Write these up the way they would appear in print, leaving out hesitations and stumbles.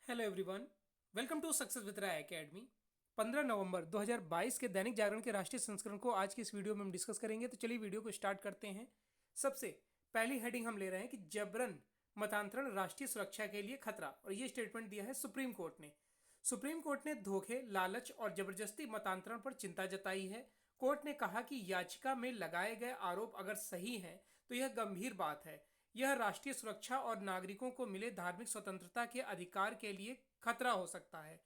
Hello everyone, welcome to success with Rai academy. 15 नवंबर 2022 के दैनिक जागरण के राष्ट्रीय संस्करण को आज की इस वीडियो में हम डिस्कस करेंगे। तो चलिए वीडियो को स्टार्ट करते हैं। सबसे पहली हेडिंग हम ले रहे हैं कि जबरन मतांतरण राष्ट्रीय सुरक्षा के लिए खतरा, और ये स्टेटमेंट दिया है सुप्रीम कोर्ट ने। सुप्रीम कोर्ट ने धोखे, लालच और जबरदस्ती मतांतरण पर चिंता जताई है। कोर्ट ने कहा कि याचिका में लगाए गए आरोप अगर सही हैं तो यह गंभीर बात है। यह राष्ट्रीय सुरक्षा और नागरिकों को मिले धार्मिक स्वतंत्रता के अधिकार के लिए खतरा हो सकता है।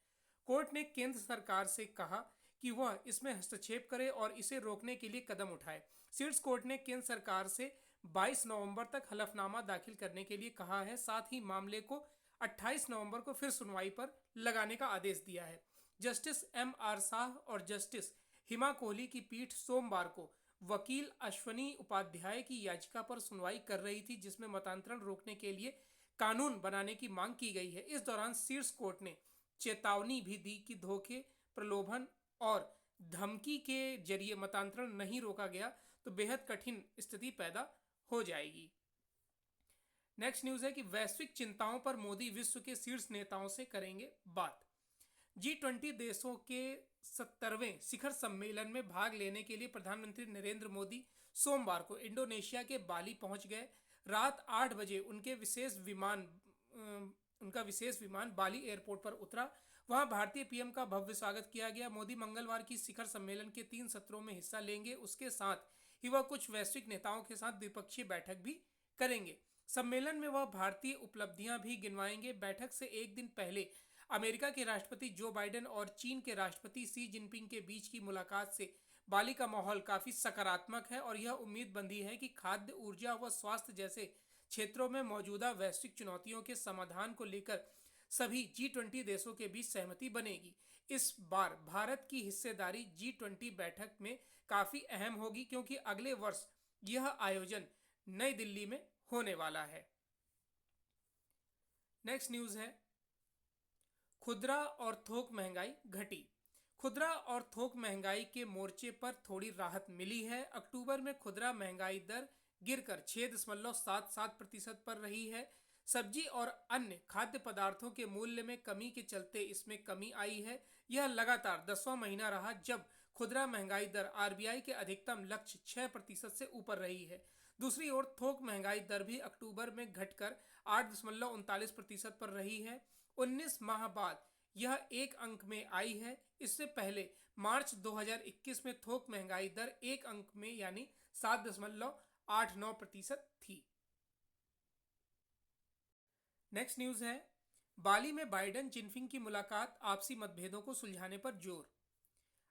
कोर्ट ने केंद्र सरकार से कहा कि वह इसमें हस्तक्षेप करे और इसे रोकने के लिए कदम उठाए। शीर्ष कोर्ट ने केंद्र सरकार से 22 नवंबर तक हलफनामा दाखिल करने के लिए कहा है। साथ ही मामले को 28 नवंबर को फिर सुनवाई पर लगाने का आदेश दिया है। Justice M.R. शाह और जस्टिस हिमा कोहली की पीठ सोमवार को वकील अश्वनी उपाध्याय की याचिका पर सुनवाई कर रही थी, जिसमें मतांतरण रोकने के लिए कानून बनाने की मांग की गई है। इस दौरान शीर्ष कोर्ट ने चेतावनी भी दी कि धोखे, प्रलोभन और धमकी के जरिए मतांतरण नहीं रोका गया तो बेहद कठिन स्थिति पैदा हो जाएगी। नेक्स्ट न्यूज है कि वैश्विक चिंताओं पर मोदी विश्व के शीर्ष नेताओं से करेंगे बात। G20 देशों के 70वें शिखर सम्मेलन में भाग लेने के लिए प्रधानमंत्री नरेंद्र मोदी सोमवार को इंडोनेशिया के बाली पहुंच गए। रात 8 बजे उनका विशेष विमान बाली एयरपोर्ट पर उतरा। वहां भारतीय पीएम का भव्य स्वागत किया गया। मोदी मंगलवार की शिखर सम्मेलन के 3 सत्रों में हिस्सा लेंगे। उसके साथ ही वह कुछ वैश्विक नेताओं के साथ द्विपक्षीय बैठक भी करेंगे। सम्मेलन में वह भारतीय उपलब्धियां भी गिनवाएंगे। बैठक से एक दिन पहले अमेरिका के राष्ट्रपति जो बाइडेन और चीन के राष्ट्रपति शी जिनपिंग के बीच की मुलाकात से बाली का माहौल काफी सकारात्मक है और यह उम्मीद बंधी है कि खाद्य, ऊर्जा व स्वास्थ्य जैसे क्षेत्रों में मौजूदा वैश्विक चुनौतियों के समाधान को लेकर सभी G20 देशों के बीच सहमति बनेगी। इस बार भारत की हिस्सेदारी G20 बैठक में काफी अहम होगी, क्योंकि अगले वर्ष यह आयोजन नई दिल्ली में होने वाला है। नेक्स्ट न्यूज है खुदरा और थोक महंगाई घटी। खुदरा और थोक महंगाई के मोर्चे पर थोड़ी राहत मिली है। अक्टूबर में खुदरा महंगाई दर गिरकर 6.77% पर रही है। सब्जी और अन्य खाद्य पदार्थों के मूल्य में कमी के चलते इसमें कमी आई है। यह लगातार 10वां महीना रहा जब खुदरा महंगाई दर आरबीआई के अधिकतम लक्ष्य 6% से ऊपर रही है। दूसरी ओर थोक महंगाई दर भी अक्टूबर में घटकर 8.39% पर रही है। 19 माह बाद यह एक अंक में आई है। इससे पहले मार्च 2021 में थोक महंगाई दर एक अंक में यानी 7.89% थी। नेक्स्ट न्यूज है बाली में बाइडेन जिनपिंग की मुलाकात, आपसी मतभेदों को सुलझाने पर जोर।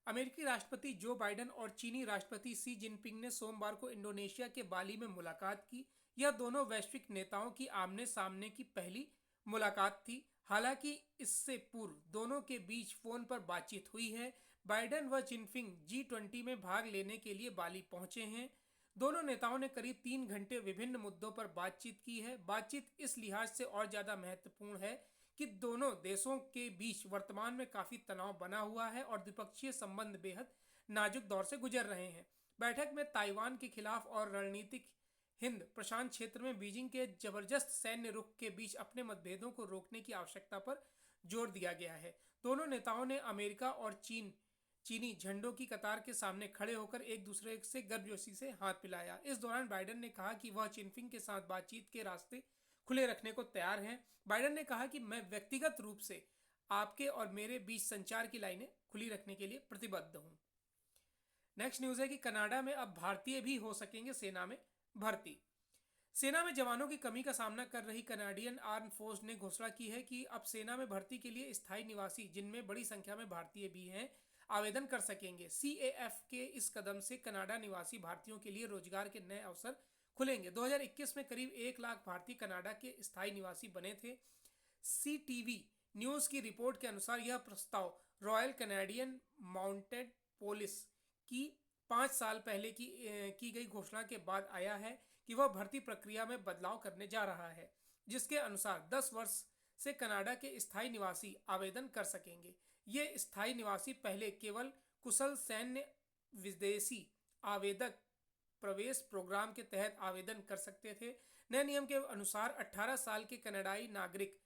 अमेरिकी राष्ट्रपति जो बाइडेन और चीनी राष्ट्रपति शी जिनपिंग ने सोमवार को इंडोनेशिया के बाली में मुलाकात की। यह दोनों वैश्विक नेताओं की आमने सामने की पहली मुलाकात थी। हालांकि इससे पूर्व दोनों के बीच फोन पर बातचीत हुई है। बाइडेन व जिनपिंग G20 में भाग लेने के लिए बाली पहुंचे हैं। दोनों नेताओं ने करीब 3 घंटे विभिन्न मुद्दों पर बातचीत की है। बातचीत इस लिहाज से और ज्यादा महत्वपूर्ण है कि दोनों देशों के बीच वर्तमान में काफी तनाव बना हुआ है और द्विपक्षीय संबंध बेहद नाजुक दौर से गुजर रहे हैं। बैठक में ताइवान के खिलाफ और रणनीतिक हिंद प्रशांत क्षेत्र में बीजिंग के जबरदस्त सैन्य रुख के बीच अपने मतभेदों को रोकने की आवश्यकता पर जोर दिया गया है। दोनों नेताओं ने अमेरिका और चीनी झंडों की कतार के सामने खड़े होकर एक दूसरे से गर्मजोशी से हाथ मिलाया। इस दौरान बाइडेन ने कहा कि वह जिनपिंग के साथ बातचीत के रास्ते खुले रखने को तैयार हैं। बाइडेन ने कहा कि मैं व्यक्तिगत रूप से आपके और मेरे बीच संचार की लाइनें खुली रखने के लिए प्रतिबद्ध हूं। नेक्स्ट न्यूज है कि कनाडा में अब भारतीय भी हो सकेंगे सेना में भर्ती। सेना में जवानों की कमी का सामना कर रही कनाडियन आर्म फोर्स ने घोषणा की है कि अब सेना में भर्ती के लिए स्थायी निवासी, जिनमें बड़ी संख्या में भारतीय भी हैं, आवेदन कर सकेंगे। CAF के इस कदम से कनाडा निवासी भारतीयों के लिए रोजगार के नए अवसर खुलेंगे। 2021 में करीब 1 लाख भारतीय कनाडा के स्थायी निवासी बने थे। CTV न्यूज की रिपोर्ट के अनुसार यह प्रस्ताव रॉयल कैनेडियन माउंटेड पुलिस की 5 साल पहले की गई घोषणा के बाद आया है कि वह भर्ती प्रक्रिया में बदलाव करने जा रहा है, जिसके अनुसार 10 वर्ष से कनाडा के स्थायी निवासी आवेदन कर सकेंगे। ये स्थायी निवासी पहले केवल कुशल सैन्य विदेशी आवेदक प्रवेश प्रोग्राम के तहत आवेदन कर सकते थे। नए नियम के अनुसार 18 साल के कनाडाई नागरिक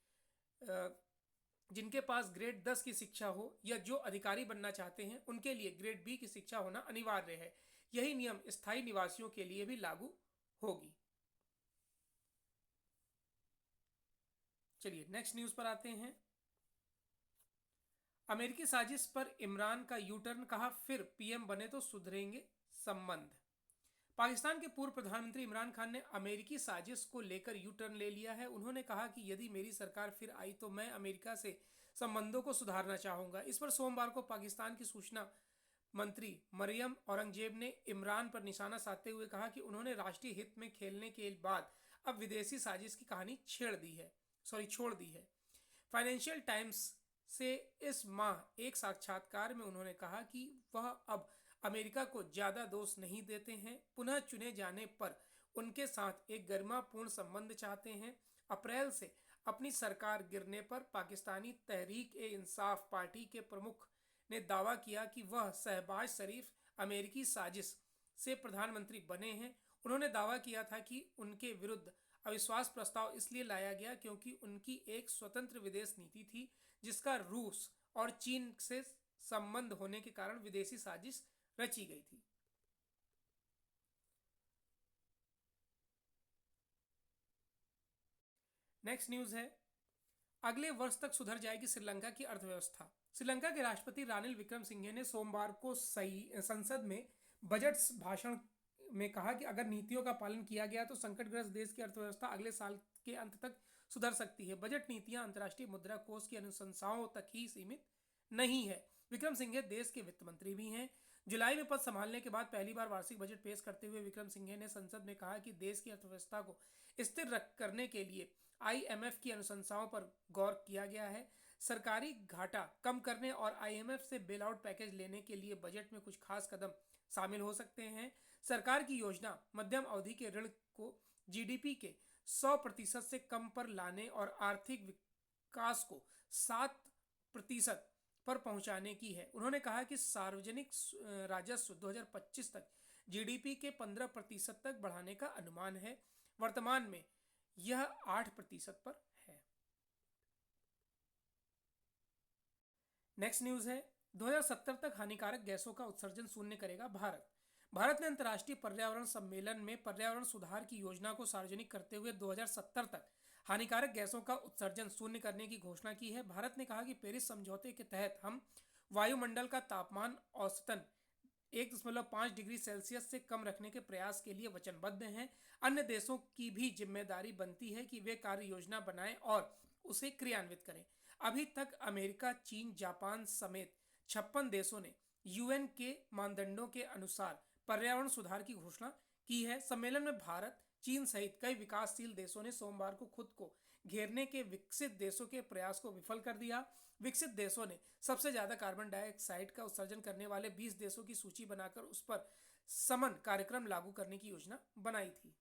जिनके पास ग्रेड 10 की शिक्षा हो या जो अधिकारी बनना चाहते हैं उनके लिए ग्रेड बी की शिक्षा होना अनिवार्य है। यही नियम स्थायी निवासियों के लिए भी लागू होगी। चलिए नेक्स्ट न्यूज पर आते हैं। अमेरिकी साजिश पर इमरान का यू टर्न, कहा फिर पीएम बने तो सुधरेंगे संबंध। पाकिस्तान के पूर्व प्रधानमंत्री इमरान खान ने अमेरिकी साजिश को लेकर यू टर्न ले लिया है। उन्होंने कहा कि यदि मेरी सरकार फिर आई तो मैं अमेरिका से संबंधों को सुधारना चाहूंगा। इस पर सोमवार को पाकिस्तान की सूचना मंत्री मरियम औरंगजेब ने इमरान पर निशाना साधते हुए कहा कि उन्होंने राष्ट्रीय हित में खेलने के बाद अब विदेशी साजिश की कहानी छोड़ दी है। फाइनेंशियल टाइम्स से इस माह एक साक्षात्कार में उन्होंने कहा कि वह अब अमेरिका को ज्यादा दोष नहीं देते हैं, पुनः चुने जाने पर उनके साथ एक गरिमापूर्ण संबंध चाहते हैं। अप्रैल से अपनी सरकार गिरने पर पाकिस्तानी तहरीक ए इंसाफ पार्टी के प्रमुख ने दावा किया कि वह शहबाज शरीफ अमेरिकी साजिश से प्रधानमंत्री बने हैं। उन्होंने दावा किया था कि उनके विरुद्ध अविश्वास प्रस्ताव इसलिए लाया गया क्योंकि उनकी एक स्वतंत्र विदेश नीति थी जिसका रूस और चीन से संबंध होने के कारण विदेशी साजिश रची गई थी। नेक्स्ट न्यूज है, अगले वर्ष तक सुधर जाएगी श्रीलंका की अर्थव्यवस्था। श्रीलंका के राष्ट्रपति रानिल विक्रमसिंघे ने सोमवार को संसद में बजट भाषण में कहा कि अगर नीतियों का पालन किया गया तो संकटग्रस्त देश की अर्थव्यवस्था अगले साल के अंत तक सुधर सकती है। बजट नीतियां अंतर्राष्ट्रीय मुद्रा कोष की अनुशंसाओं तक ही सीमित नहीं है। विक्रमसिंघे देश के वित्त मंत्री भी हैं। जुलाई में पद संभालने के बाद पहली बार वार्षिक बजट पेश करते हुए विक्रमसिंघे ने संसद में कहा कि देश की अर्थव्यवस्था को स्थिर करने के लिए आईएमएफ की अनुशंसाओं पर गौर किया गया है। सरकारी घाटा कम करने और आईएमएफ से बेल आउट पैकेज लेने के लिए बजट में कुछ खास कदम शामिल हो सकते हैं। सरकार की योजना मध्यम अवधि के ऋण को जीडीपी के 100% से कम पर लाने और आर्थिक विकास को 7% पर पहुंचाने की है। उन्होंने कहा कि सार्वजनिक राजस्व 2025 तक जीडीपी के 15% तक बढ़ाने का अनुमान है। वर्तमान में यह 8% पर है। नेक्स्ट न्यूज है, 2070 तक हानिकारक गैसों का उत्सर्जन शून्य करेगा भारत। भारत ने अंतर्राष्ट्रीय पर्यावरण सम्मेलन में पर्यावरण सुधार की योजना को सार्वजनिक करते हुए 2070 तक हानिकारक गैसों का उत्सर्जन शून्य करने की घोषणा की है। भारत ने कहा कि पेरिस समझौते के तहत हम वायुमंडल का तापमान औसतन 1.5 डिग्री सेल्सियस से कम रखने के प्रयास के लिए वचनबद्ध हैं। अन्य देशों की भी जिम्मेदारी बनती है कि वे कार्य योजना बनाएं और उसे क्रियान्वित करें। अभी तक अमेरिका, चीन, जापान समेत 56 देशों ने यूएन के मानदंडों के अनुसार पर्यावरण सुधार की घोषणा की है। सम्मेलन में भारत, चीन सहित कई विकासशील देशों ने सोमवार को खुद को घेरने के विकसित देशों के प्रयास को विफल कर दिया। विकसित देशों ने सबसे ज्यादा कार्बन डाइऑक्साइड का उत्सर्जन करने वाले 20 देशों की सूची बनाकर उस पर समन कार्यक्रम लागू करने की योजना बनाई थी।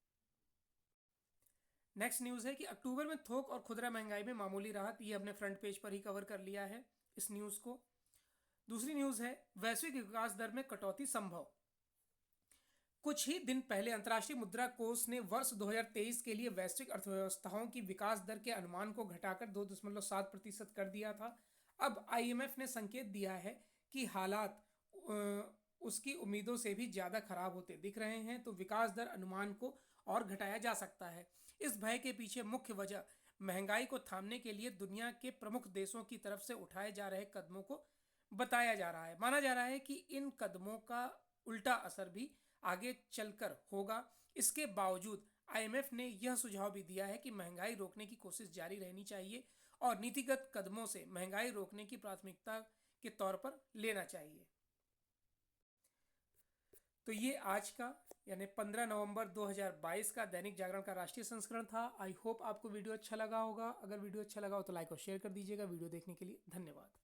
नेक्स्ट न्यूज है कि अक्टूबर में थोक और खुदरा महंगाई में मामूली राहत। ये हमने फ्रंट पेज पर ही कवर कर लिया है इस न्यूज को। दूसरी न्यूज है, वैश्विक विकास दर में कटौती संभव। कुछ ही दिन पहले अंतर्राष्ट्रीय मुद्रा कोष ने वर्ष 2023 के लिए वैश्विक अर्थव्यवस्थाओं की विकास दर के अनुमान को घटाकर 2.7% कर दिया था। अब आईएमएफ ने संकेत दिया है कि हालात उसकी उम्मीदों से भी ज्यादा खराब होते दिख रहे हैं, तो विकास दर अनुमान को और घटाया जा सकता है। इस भय के पीछे मुख्य वजह महंगाई को थामने के लिए दुनिया के प्रमुख देशों की तरफ से उठाए जा रहे कदमों को बताया जा रहा है। माना जा रहा है कि इन कदमों का उल्टा असर भी आगे चलकर होगा। इसके बावजूद आईएमएफ ने यह सुझाव भी दिया है कि महंगाई रोकने की कोशिश जारी रहनी चाहिए और नीतिगत कदमों से महंगाई रोकने की प्राथमिकता के तौर पर लेना चाहिए। तो ये आज का यानी 15 नवंबर 2022 का दैनिक जागरण का राष्ट्रीय संस्करण था। आई होप आपको वीडियो अच्छा लगा होगा। अगर वीडियो अच्छा लगा हो तो लाइक और शेयर कर दीजिएगा। वीडियो देखने के लिए धन्यवाद।